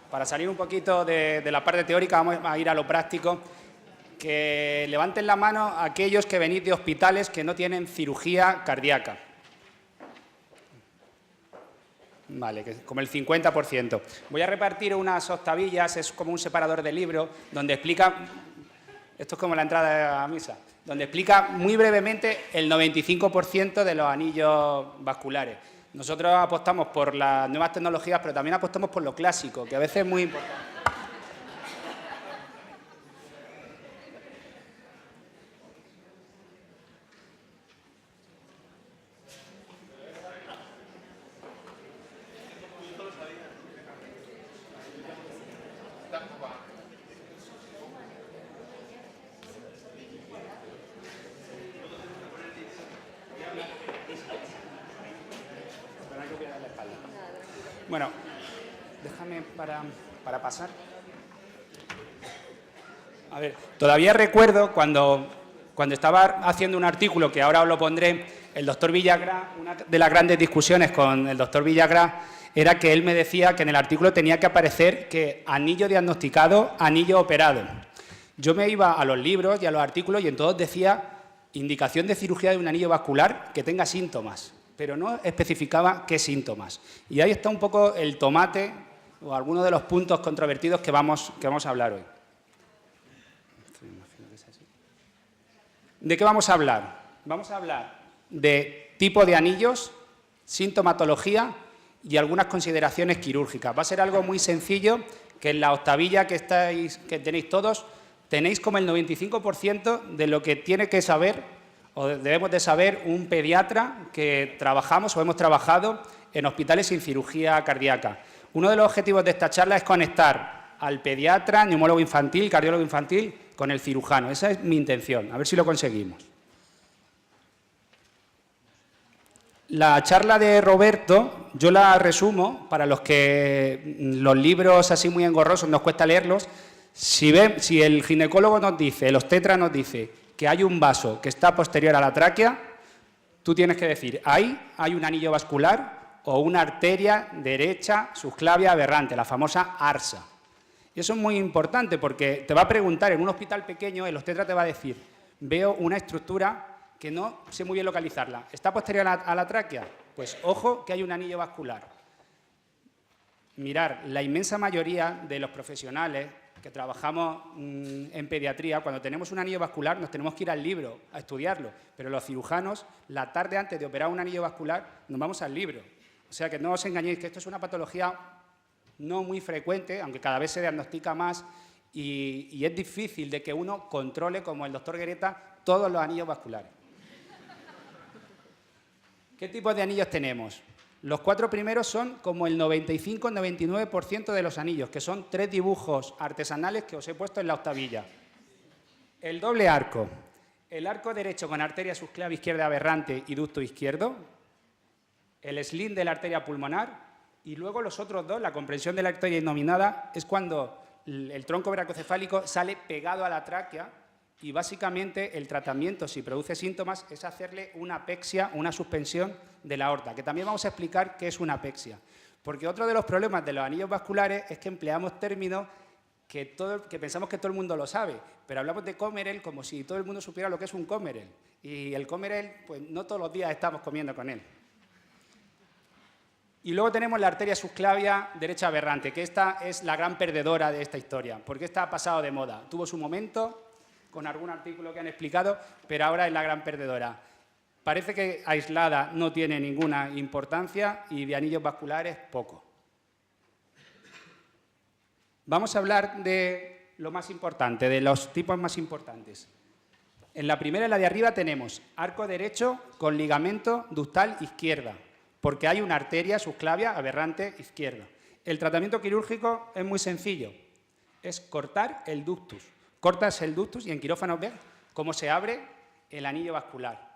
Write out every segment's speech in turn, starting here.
para salir un poquito de la parte teórica, vamos a ir a lo práctico. Que levanten la mano aquellos que venís de hospitales que no tienen cirugía cardíaca. Vale, que como el 50%. Voy a repartir unas octavillas, es como un separador de libro, donde explica, esto es como la entrada a misa, donde explica muy brevemente el 95% de los anillos vasculares. Nosotros apostamos por las nuevas tecnologías, pero también apostamos por lo clásico, que a veces es muy importante. Bueno, déjame para pasar. A ver, todavía recuerdo cuando estaba haciendo un artículo, que ahora os lo pondré, el doctor Villagrá, una de las grandes discusiones con el doctor Villagrá era que él me decía que en el artículo tenía que aparecer que anillo diagnosticado, anillo operado. Yo me iba a los libros y a los artículos y en todos decía indicación de cirugía de un anillo vascular que tenga síntomas, pero no especificaba qué síntomas. Y ahí está un poco el tomate o algunos de los puntos controvertidos que vamos a hablar hoy. ¿De qué vamos a hablar? Vamos a hablar de tipo de anillos, sintomatología y algunas consideraciones quirúrgicas. Va a ser algo muy sencillo, que en la octavilla que tenéis todos, tenéis como el 95% de lo que tiene que saber o debemos de saber un pediatra que trabajamos o hemos trabajado en hospitales sin cirugía cardíaca. Uno de los objetivos de esta charla es conectar al pediatra, neumólogo infantil, cardiólogo infantil, con el cirujano. Esa es mi intención, a ver si lo conseguimos. La charla de Roberto, yo la resumo, para los que los libros así muy engorrosos nos cuesta leerlos. Si el ginecólogo nos dice, el obstetra nos dice que hay un vaso que está posterior a la tráquea, tú tienes que decir, ahí hay un anillo vascular o una arteria derecha subclavia aberrante, la famosa ARSA. Y eso es muy importante porque te va a preguntar, en un hospital pequeño, el obstetra te va a decir, veo una estructura que no sé muy bien localizarla. ¿Está posterior a la tráquea? Pues ojo que hay un anillo vascular. Mirar, la inmensa mayoría de los profesionales que trabajamos en pediatría, cuando tenemos un anillo vascular nos tenemos que ir al libro a estudiarlo, pero los cirujanos, la tarde antes de operar un anillo vascular, nos vamos al libro. O sea que no os engañéis, que esto es una patología no muy frecuente, aunque cada vez se diagnostica más y es difícil de que uno controle, como el doctor Guereta, todos los anillos vasculares. ¿Qué tipos de anillos tenemos? Los 4 primeros son como el 95-99% de los anillos, que son 3 dibujos artesanales que os he puesto en la octavilla. El doble arco, el arco derecho con arteria subclavia izquierda aberrante y ducto izquierdo, el sling de la arteria pulmonar y luego los otros dos, la comprensión de la arteria innominada, es cuando el tronco bracocefálico sale pegado a la tráquea y básicamente el tratamiento, si produce síntomas, es hacerle una apexia, una suspensión de la aorta, que también vamos a explicar qué es una apexia. Porque otro de los problemas de los anillos vasculares es que empleamos términos que pensamos que todo el mundo lo sabe, pero hablamos de Comerel como si todo el mundo supiera lo que es un Comerel. Y el Comerel, pues no todos los días estamos comiendo con él. Y luego tenemos la arteria subclavia derecha aberrante, que esta es la gran perdedora de esta historia, porque esta ha pasado de moda. Tuvo su momento con algún artículo que han explicado, pero ahora es la gran perdedora. Parece que aislada no tiene ninguna importancia y de anillos vasculares poco. Vamos a hablar de lo más importante, de los tipos más importantes. En la primera, en la de arriba, tenemos arco derecho con ligamento ductal izquierda, porque hay una arteria subclavia aberrante izquierda. El tratamiento quirúrgico es muy sencillo, es cortar el ductus. Cortas el ductus y en quirófano ves cómo se abre el anillo vascular.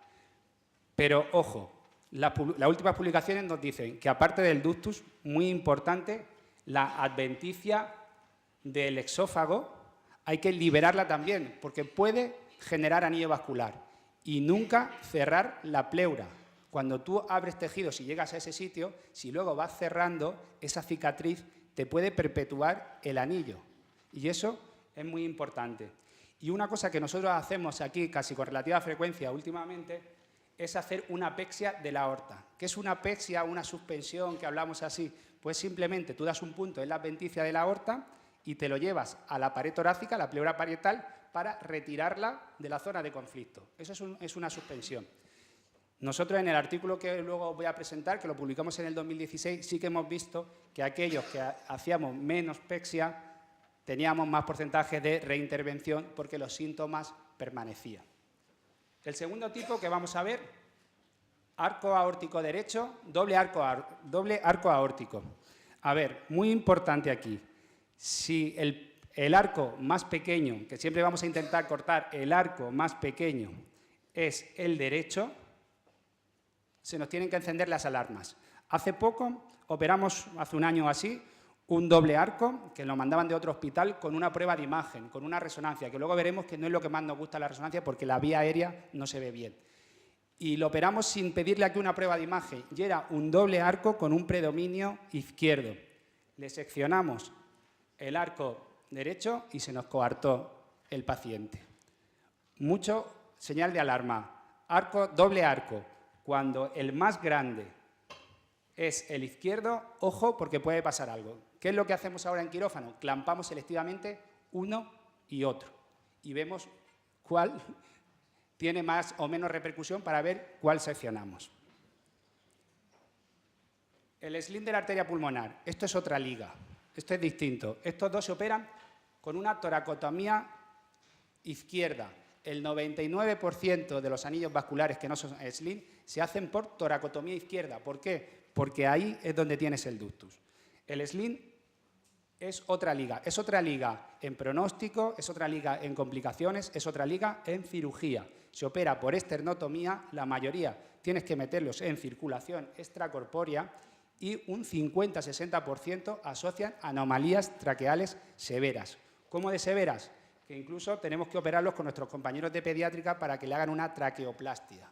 Pero, ojo, las últimas publicaciones nos dicen que aparte del ductus, muy importante, la adventicia del exófago hay que liberarla también, porque puede generar anillo vascular y nunca cerrar la pleura. Cuando tú abres tejidos y llegas a ese sitio, si luego vas cerrando, esa cicatriz te puede perpetuar el anillo. Y eso es muy importante. Y una cosa que nosotros hacemos aquí casi con relativa frecuencia últimamente es hacer una apexia de la aorta. ¿Qué es una apexia, una suspensión que hablamos así? Pues simplemente tú das un punto en la adventicia de la aorta y te lo llevas a la pared torácica, la pleura parietal, para retirarla de la zona de conflicto. Eso es una suspensión. Nosotros en el artículo que luego os voy a presentar, que lo publicamos en el 2016, sí que hemos visto que aquellos que hacíamos menos pexia teníamos más porcentaje de reintervención porque los síntomas permanecían. El segundo tipo que vamos a ver, arco aórtico derecho, doble arco aórtico. A ver, muy importante aquí, si el arco más pequeño, que siempre vamos a intentar cortar el arco más pequeño, es el derecho, se nos tienen que encender las alarmas. Hace poco operamos, hace un año o así, un doble arco que lo mandaban de otro hospital con una prueba de imagen, con una resonancia, que luego veremos que no es lo que más nos gusta la resonancia porque la vía aérea no se ve bien. Y lo operamos sin pedirle aquí una prueba de imagen y era un doble arco con un predominio izquierdo. Le seccionamos el arco derecho y se nos coartó el paciente. Mucho señal de alarma. Doble arco. Cuando el más grande es el izquierdo, ojo porque puede pasar algo. ¿Qué es lo que hacemos ahora en quirófano? Clampamos selectivamente uno y otro y vemos cuál tiene más o menos repercusión para ver cuál seccionamos. El sling de la arteria pulmonar, esto es otra liga, esto es distinto. Estos dos se operan con una toracotomía izquierda. El 99% de los anillos vasculares que no son sling se hacen por toracotomía izquierda. ¿Por qué? Porque ahí es donde tienes el ductus. El sling es otra liga en pronóstico, es otra liga en complicaciones, es otra liga en cirugía. Se opera por esternotomía, la mayoría tienes que meterlos en circulación extracorpórea y un 50-60% asocian anomalías traqueales severas. ¿Cómo de severas? Que incluso tenemos que operarlos con nuestros compañeros de pediátrica para que le hagan una traqueoplastia.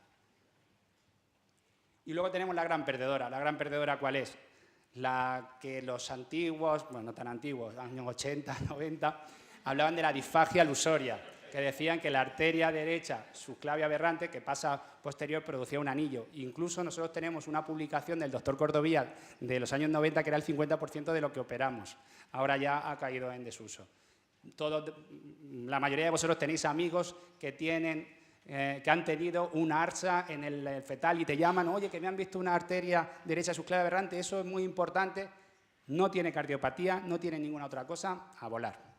Y luego tenemos la gran perdedora. ¿La gran perdedora cuál es? La que los antiguos, bueno, no tan antiguos, años 80, 90, hablaban de la disfagia alusoria, que decían que la arteria derecha subclavia aberrante, que pasa posterior, producía un anillo. Incluso nosotros tenemos una publicación del doctor Cordovía de los años 90 que era el 50% de lo que operamos. Ahora ya ha caído en desuso. La mayoría de vosotros tenéis amigos que han tenido una ARSA en el fetal y te llaman, oye, que me han visto una arteria derecha subclavia aberrante, eso es muy importante, no tiene cardiopatía, no tiene ninguna otra cosa, a volar.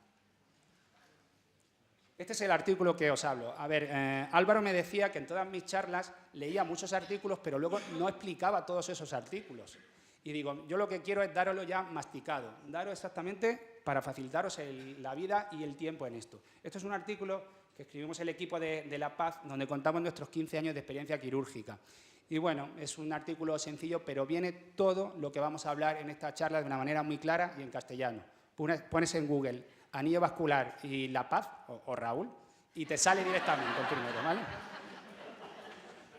Este es el artículo que os hablo. A ver, Álvaro me decía que en todas mis charlas leía muchos artículos, pero luego no explicaba todos esos artículos. Y digo, yo lo que quiero es daroslo ya masticado, daros exactamente para facilitaros la vida y el tiempo en esto. Esto es un artículo que escribimos el equipo de La Paz, donde contamos nuestros 15 años de experiencia quirúrgica. Y bueno, es un artículo sencillo, pero viene todo lo que vamos a hablar en esta charla de una manera muy clara y en castellano. Pones en Google anillo vascular y La Paz, o Raúl, y te sale directamente el primero, ¿vale?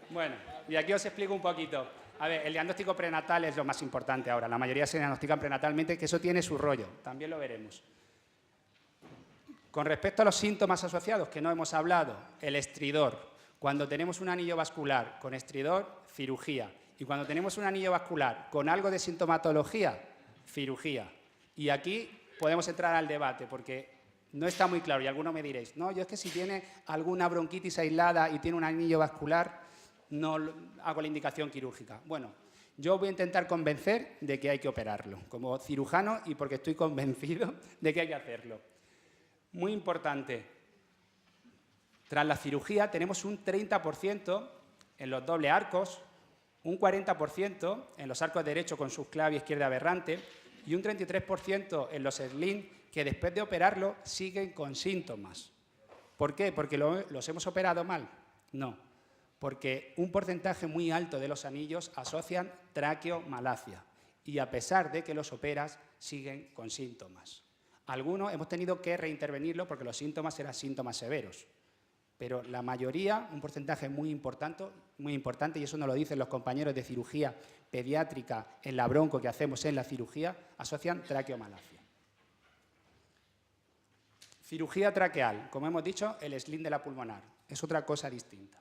Bueno, y aquí os explico un poquito. A ver, el diagnóstico prenatal es lo más importante ahora. La mayoría se diagnostican prenatalmente, que eso tiene su rollo. También lo veremos. Con respecto a los síntomas asociados, que no hemos hablado, el estridor. Cuando tenemos un anillo vascular con estridor, cirugía. Y cuando tenemos un anillo vascular con algo de sintomatología, cirugía. Y aquí podemos entrar al debate, porque no está muy claro. Y algunos me diréis, no, yo es que si tiene alguna bronquitis aislada y tiene un anillo vascular, no hago la indicación quirúrgica. Bueno, yo voy a intentar convencer de que hay que operarlo, como cirujano y porque estoy convencido de que hay que hacerlo. Muy importante, tras la cirugía tenemos un 30% en los doble arcos, un 40% en los arcos derechos con subclavia izquierda aberrante y un 33% en los sling que después de operarlo siguen con síntomas. ¿Por qué? ¿Porque los hemos operado mal? No, porque un porcentaje muy alto de los anillos asocian traqueomalacia y a pesar de que los operas siguen con síntomas. Algunos hemos tenido que reintervenirlo porque los síntomas eran síntomas severos, pero la mayoría, un porcentaje muy importante, y eso nos lo dicen los compañeros de cirugía pediátrica en la bronco que hacemos en la cirugía, asocian traqueomalacia. Cirugía traqueal, como hemos dicho, el sling de la pulmonar, es otra cosa distinta.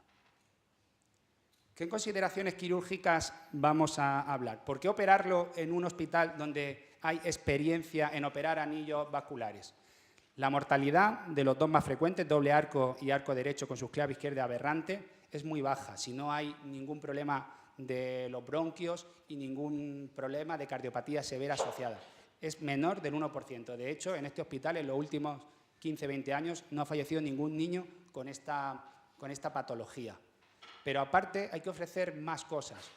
¿Qué consideraciones quirúrgicas vamos a hablar? ¿Por qué operarlo en un hospital donde hay experiencia en operar anillos vasculares? La mortalidad de los dos más frecuentes, doble arco y arco derecho con subclave izquierda aberrante, es muy baja, si no hay ningún problema de los bronquios y ningún problema de cardiopatía severa asociada. Es menor del 1%. De hecho, en este hospital, en los últimos 15-20 años, no ha fallecido ningún niño con esta patología. Pero aparte hay que ofrecer más cosas.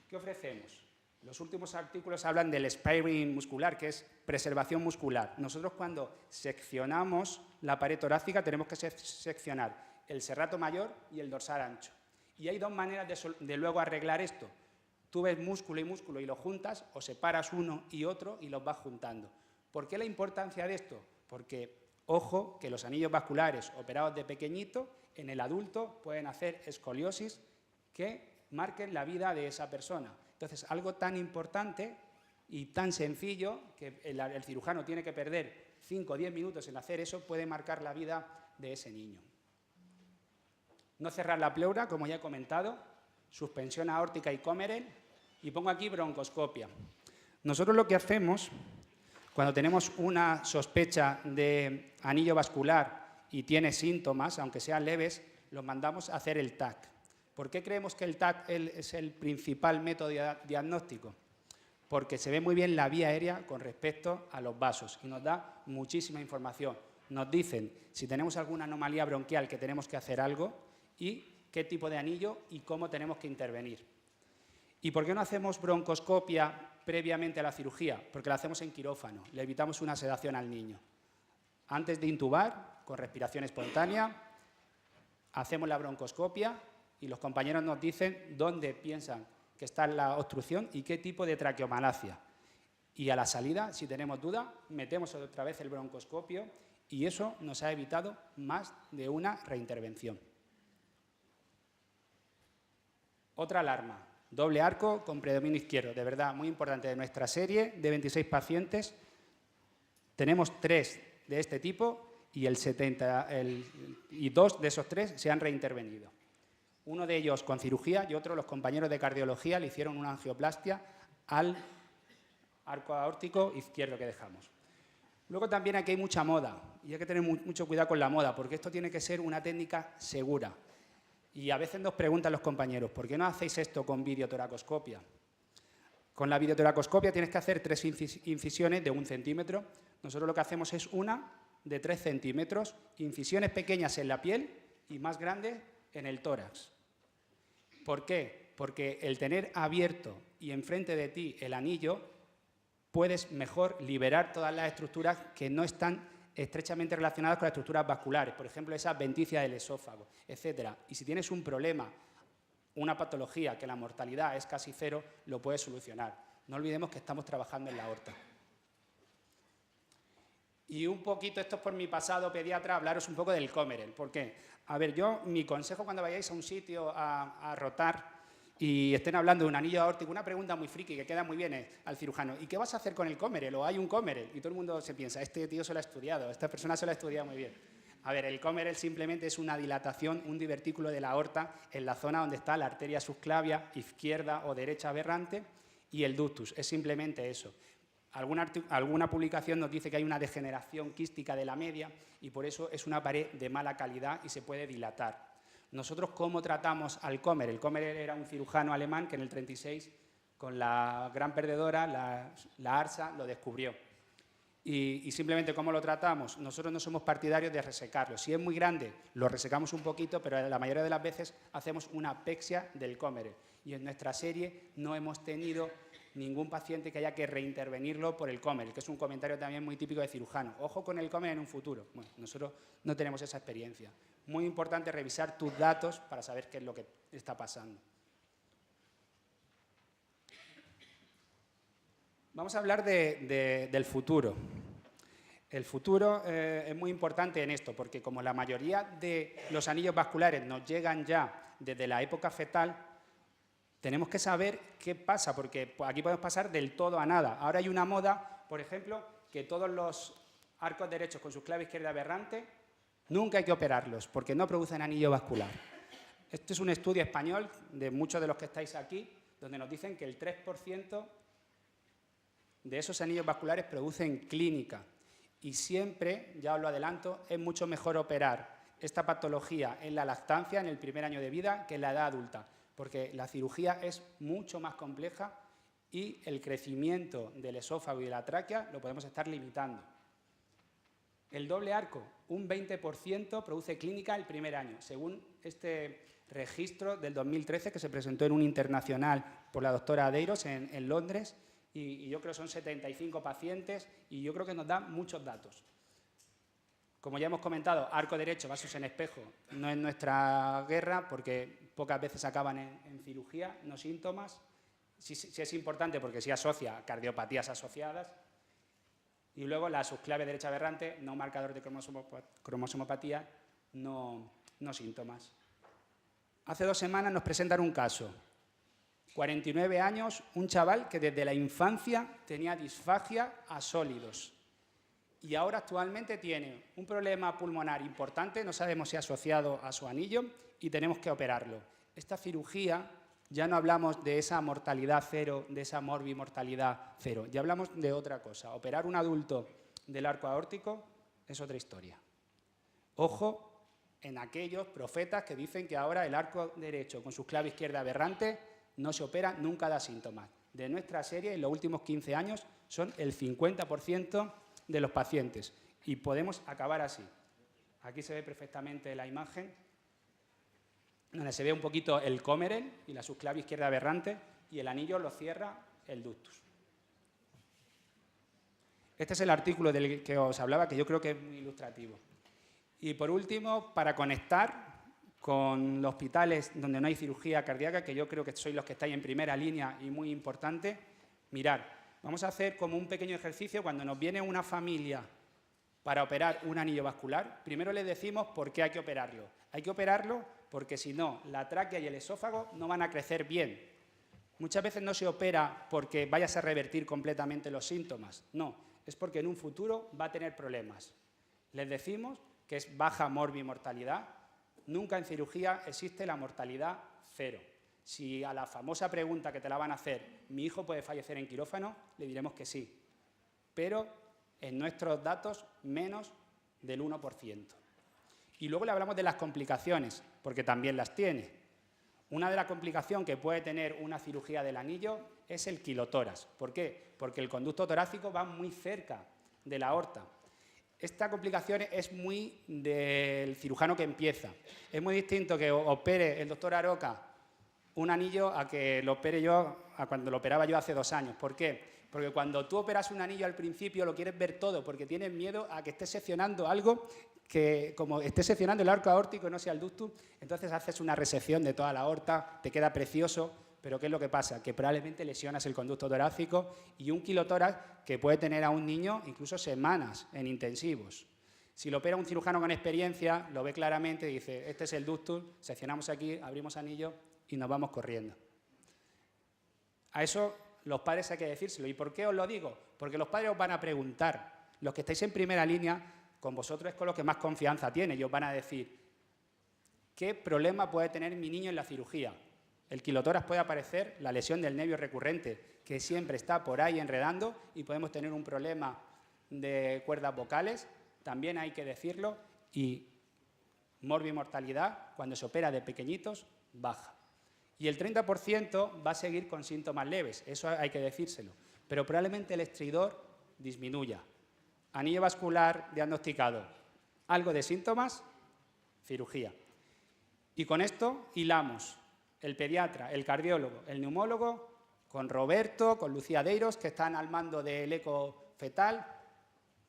¿Qué ofrecemos? Los últimos artículos hablan del sparing muscular, que es preservación muscular. Nosotros cuando seccionamos la pared torácica tenemos que seccionar el serrato mayor y el dorsal ancho. Y hay dos maneras de luego arreglar esto. Tú ves músculo y músculo y lo juntas, o separas uno y otro y los vas juntando. ¿Por qué la importancia de esto? Porque, ojo, que los anillos vasculares operados de pequeñito, en el adulto pueden hacer escoliosis que marquen la vida de esa persona. Entonces, algo tan importante y tan sencillo que el cirujano tiene que perder 5 o 10 minutos en hacer eso, puede marcar la vida de ese niño. No cerrar la pleura, como ya he comentado, suspensión aórtica y Comerel, y pongo aquí broncoscopia. Nosotros lo que hacemos, cuando tenemos una sospecha de anillo vascular y tiene síntomas, aunque sean leves, los mandamos a hacer el TAC. ¿Por qué creemos que el TAC es el principal método diagnóstico? Porque se ve muy bien la vía aérea con respecto a los vasos y nos da muchísima información. Nos dicen si tenemos alguna anomalía bronquial que tenemos que hacer algo y qué tipo de anillo y cómo tenemos que intervenir. ¿Y por qué no hacemos broncoscopia previamente a la cirugía? Porque la hacemos en quirófano, le evitamos una sedación al niño. Antes de intubar, con respiración espontánea, hacemos la broncoscopia y los compañeros nos dicen dónde piensan que está la obstrucción y qué tipo de traqueomalacia. Y a la salida, si tenemos duda, metemos otra vez el broncoscopio y eso nos ha evitado más de una reintervención. Otra alarma, doble arco con predominio izquierdo, de verdad, muy importante. De nuestra serie de 26 pacientes, tenemos 3 de este tipo y, y 2 de esos 3 se han reintervenido. Uno de ellos con cirugía y otro, los compañeros de cardiología, le hicieron una angioplastia al arco aórtico izquierdo que dejamos. Luego también aquí hay mucha moda y hay que tener mucho cuidado con la moda porque esto tiene que ser una técnica segura. Y a veces nos preguntan los compañeros, ¿por qué no hacéis esto con videotoracoscopia? Con la videotoracoscopia tienes que hacer 3 incisiones de 1 centímetro. Nosotros lo que hacemos es una de 3 centímetros, incisiones pequeñas en la piel y más grandes en el tórax. ¿Por qué? Porque el tener abierto y enfrente de ti el anillo, puedes mejor liberar todas las estructuras que no están estrechamente relacionadas con las estructuras vasculares, por ejemplo, esa adventicia del esófago, etc. Y si tienes un problema, una patología que la mortalidad es casi 0, lo puedes solucionar. No olvidemos que estamos trabajando en la aorta. Y un poquito, esto es por mi pasado pediatra, hablaros un poco del Comerel. ¿Por qué? A ver, mi consejo cuando vayáis a un sitio a rotar y estén hablando de un anillo aórtico, una pregunta muy friki que queda muy bien es al cirujano, ¿y qué vas a hacer con el Comerel? ¿O hay un Comerel? Y todo el mundo se piensa, este tío se lo ha estudiado, esta persona se lo ha estudiado muy bien. A ver, el Comerel simplemente es una dilatación, un divertículo de la aorta en la zona donde está la arteria subclavia izquierda o derecha aberrante y el ductus, es simplemente eso. Alguna publicación nos dice que hay una degeneración quística de la media y por eso es una pared de mala calidad y se puede dilatar. Nosotros, ¿cómo tratamos al Comerel? El Comerel era un cirujano alemán que en el 36, con la gran perdedora, la ARSA, lo descubrió. Y simplemente, ¿cómo lo tratamos? Nosotros no somos partidarios de resecarlo. Si es muy grande, lo resecamos un poquito, pero la mayoría de las veces hacemos una apexia del Comerel. Y en nuestra serie no hemos tenido ningún paciente que haya que reintervenirlo por el Comerel, que es un comentario también muy típico de cirujano. Ojo con el Comerel en un futuro. Bueno, nosotros no tenemos esa experiencia. Muy importante revisar tus datos para saber qué es lo que está pasando. Vamos a hablar del futuro. El futuro es muy importante en esto, porque como la mayoría de los anillos vasculares nos llegan ya desde la época fetal, Tenemos que saber qué pasa, porque aquí podemos pasar del todo a nada. Ahora hay una moda, por ejemplo, que todos los arcos derechos con su clave izquierda aberrante nunca hay que operarlos, porque no producen anillo vascular. Este es un estudio español de muchos de los que estáis aquí, donde nos dicen que el 3% de esos anillos vasculares producen clínica. Y siempre, ya os lo adelanto, es mucho mejor operar esta patología en la lactancia, en el primer año de vida, que en la edad adulta, porque la cirugía es mucho más compleja y el crecimiento del esófago y de la tráquea lo podemos estar limitando. El doble arco, un 20% produce clínica el primer año, según este registro del 2013 que se presentó en un internacional por la doctora Adeiros en Londres, y yo creo que son 75 pacientes y yo creo que nos da muchos datos. Como ya hemos comentado, arco derecho, vasos en espejo, no es nuestra guerra porque pocas veces acaban en cirugía, no síntomas. Sí es importante porque sí asocia cardiopatías asociadas. Y luego la subclave derecha aberrante, no marcador de cromosomopatía, no síntomas. Hace 2 semanas nos presentan un caso. 49 años, un chaval que desde la infancia tenía disfagia a sólidos. Y ahora actualmente tiene un problema pulmonar importante, no sabemos si asociado a su anillo, y tenemos que operarlo. Esta cirugía, ya no hablamos de esa mortalidad cero, de esa morbimortalidad cero, ya hablamos de otra cosa. Operar un adulto del arco aórtico es otra historia. Ojo en aquellos profetas que dicen que ahora el arco derecho con su clave izquierda aberrante no se opera, nunca da síntomas. De nuestra serie, en los últimos 15 años, son el 50% de los pacientes. Y podemos acabar así. Aquí se ve perfectamente la imagen, donde se ve un poquito el comerel y la subclave izquierda aberrante, y el anillo lo cierra el ductus. Este es el artículo del que os hablaba, que yo creo que es muy ilustrativo. Y por último, para conectar con los hospitales donde no hay cirugía cardíaca, que yo creo que sois los que estáis en primera línea y muy importante, mirar, vamos a hacer como un pequeño ejercicio cuando nos viene una familia para operar un anillo vascular. Primero les decimos por qué hay que operarlo. Hay que operarlo porque si no, la tráquea y el esófago no van a crecer bien. Muchas veces no se opera porque vayas a revertir completamente los síntomas. No, es porque en un futuro va a tener problemas. Les decimos que es baja morbimortalidad. Nunca en cirugía existe la mortalidad cero. Si a la famosa pregunta que te la van a hacer, ¿mi hijo puede fallecer en quirófano?, le diremos que sí. Pero en nuestros datos, menos del 1%. Y luego le hablamos de las complicaciones, porque también las tiene. Una de las complicaciones que puede tener una cirugía del anillo es el quilotórax. ¿Por qué? Porque el conducto torácico va muy cerca de la aorta. Esta complicación es muy del cirujano que empieza. Es muy distinto que opere el doctor Aroca un anillo a que lo opere yo, a cuando lo operaba yo hace 2 años. ¿Por qué? Porque cuando tú operas un anillo al principio lo quieres ver todo, porque tienes miedo a que estés seccionando algo que, como estés seccionando el arco aórtico y no sea el ductus, entonces haces una resección de toda la aorta, te queda precioso, pero ¿qué es lo que pasa? Que probablemente lesionas el conducto torácico y un quilotórax que puede tener a un niño incluso semanas en intensivos. Si lo opera un cirujano con experiencia, lo ve claramente y dice, este es el ductus, seccionamos aquí, abrimos anillo y nos vamos corriendo. A eso los padres hay que decírselo. ¿Y por qué os lo digo? Porque los padres os van a preguntar. Los que estáis en primera línea, con vosotros es con los que más confianza tiene, y os van a decir, ¿qué problema puede tener mi niño en la cirugía? El quilotórax puede aparecer, la lesión del nervio recurrente, que siempre está por ahí enredando, y podemos tener un problema de cuerdas vocales, también hay que decirlo, y morbimortalidad, cuando se opera de pequeñitos, baja. Y el 30% va a seguir con síntomas leves, eso hay que decírselo, pero probablemente el estridor disminuya. Anillo vascular diagnosticado, algo de síntomas, cirugía. Y con esto hilamos el pediatra, el cardiólogo, el neumólogo, con Roberto, con Lucía Adeiros, que están al mando del eco fetal,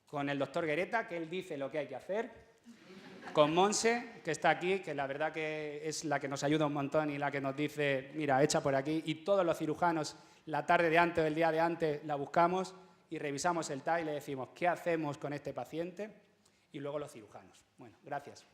con el doctor Guereta, que él dice lo que hay que hacer, con Monse, que está aquí, que la verdad que es la que nos ayuda un montón y la que nos dice, mira, echa por aquí, y todos los cirujanos, la tarde de antes o el día de antes, la buscamos y revisamos el TAC y le decimos, ¿qué hacemos con este paciente? Y luego los cirujanos. Bueno, gracias.